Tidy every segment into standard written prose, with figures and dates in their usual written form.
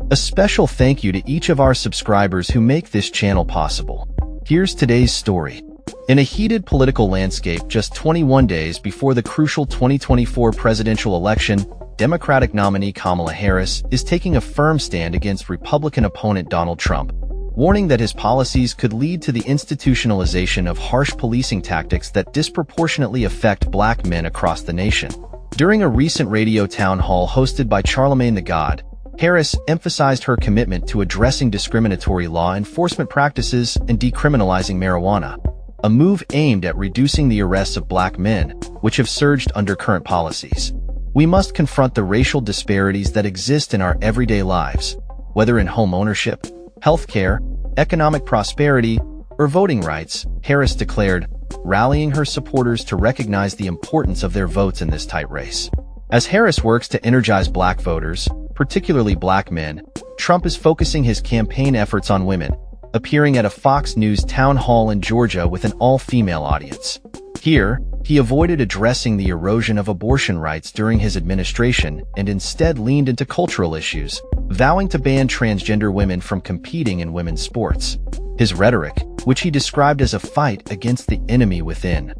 A special thank you to each of our subscribers who make this channel possible. Here's today's story. In a heated political landscape just 21 days before the crucial 2024 presidential election, Democratic nominee Kamala Harris is taking a firm stand against Republican opponent Donald Trump, warning that his policies could lead to the institutionalization of harsh policing tactics that disproportionately affect black men across the nation. During a recent radio town hall hosted by Charlemagne the God, Harris emphasized her commitment to addressing discriminatory law enforcement practices and decriminalizing marijuana, a move aimed at reducing the arrests of black men, which have surged under current policies. We must confront the racial disparities that exist in our everyday lives, whether in home ownership, healthcare, economic prosperity, or voting rights, Harris declared, rallying her supporters to recognize the importance of their votes in this tight race. As Harris works to energize black voters, particularly black men, Trump is focusing his campaign efforts on women, appearing at a Fox News town hall in Georgia with an all-female audience. Here, he avoided addressing the erosion of abortion rights during his administration and instead leaned into cultural issues, vowing to ban transgender women from competing in women's sports. His rhetoric, which he described as a fight against the enemy within,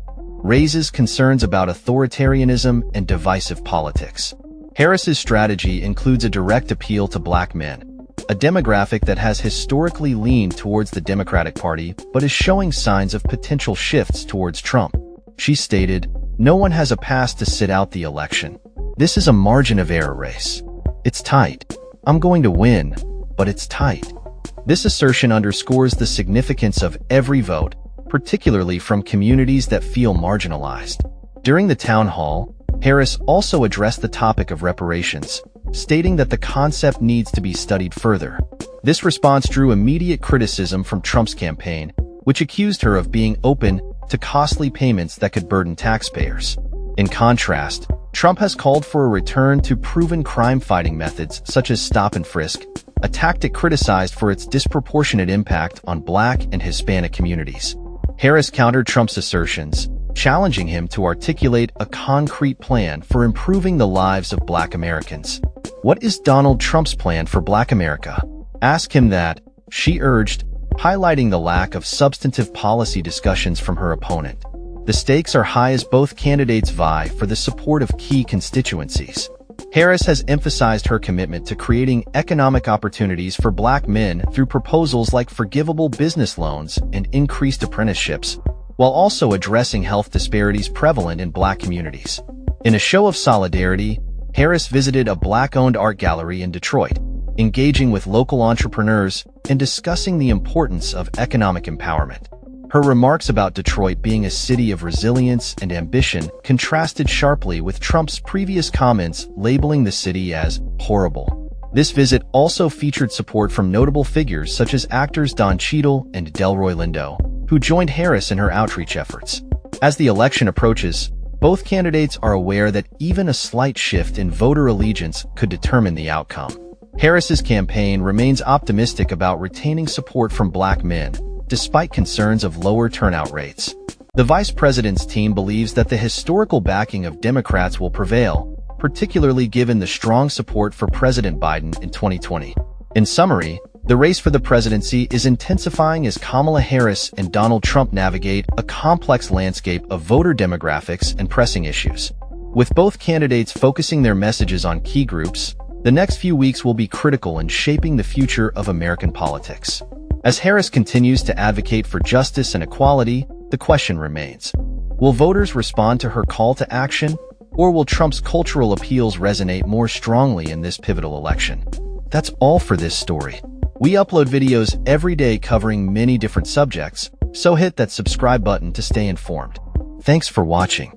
raises concerns about authoritarianism and divisive politics. Harris's strategy includes a direct appeal to black men, a demographic that has historically leaned towards the Democratic Party but is showing signs of potential shifts towards Trump. She stated, "No one has a pass to sit out the election. This is a margin of error race. It's tight. I'm going to win, but it's tight." This assertion underscores the significance of every vote, particularly from communities that feel marginalized. During the town hall, Harris also addressed the topic of reparations, stating that the concept needs to be studied further. This response drew immediate criticism from Trump's campaign, which accused her of being open to costly payments that could burden taxpayers. In contrast, Trump has called for a return to proven crime-fighting methods such as stop and frisk, a tactic criticized for its disproportionate impact on black and Hispanic communities. Harris countered Trump's assertions, challenging him to articulate a concrete plan for improving the lives of black Americans. "What is Donald Trump's plan for black America? Ask him that," she urged, highlighting the lack of substantive policy discussions from her opponent. The stakes are high as both candidates vie for the support of key constituencies. Harris has emphasized her commitment to creating economic opportunities for black men through proposals like forgivable business loans and increased apprenticeships, while also addressing health disparities prevalent in black communities. In a show of solidarity, Harris visited a black-owned art gallery in Detroit, engaging with local entrepreneurs and discussing the importance of economic empowerment. Her remarks about Detroit being a city of resilience and ambition contrasted sharply with Trump's previous comments labeling the city as horrible. This visit also featured support from notable figures such as actors Don Cheadle and Delroy Lindo, who joined Harris in her outreach efforts. As the election approaches, both candidates are aware that even a slight shift in voter allegiance could determine the outcome. Harris's campaign remains optimistic about retaining support from black men, despite concerns of lower turnout rates. The vice president's team believes that the historical backing of Democrats will prevail, particularly given the strong support for President Biden in 2020. In summary, the race for the presidency is intensifying as Kamala Harris and Donald Trump navigate a complex landscape of voter demographics and pressing issues. With both candidates focusing their messages on key groups, the next few weeks will be critical in shaping the future of American politics. As Harris continues to advocate for justice and equality, the question remains: will voters respond to her call to action, or will Trump's cultural appeals resonate more strongly in this pivotal election? That's all for this story. We upload videos every day covering many different subjects, so hit that subscribe button to stay informed. Thanks for watching.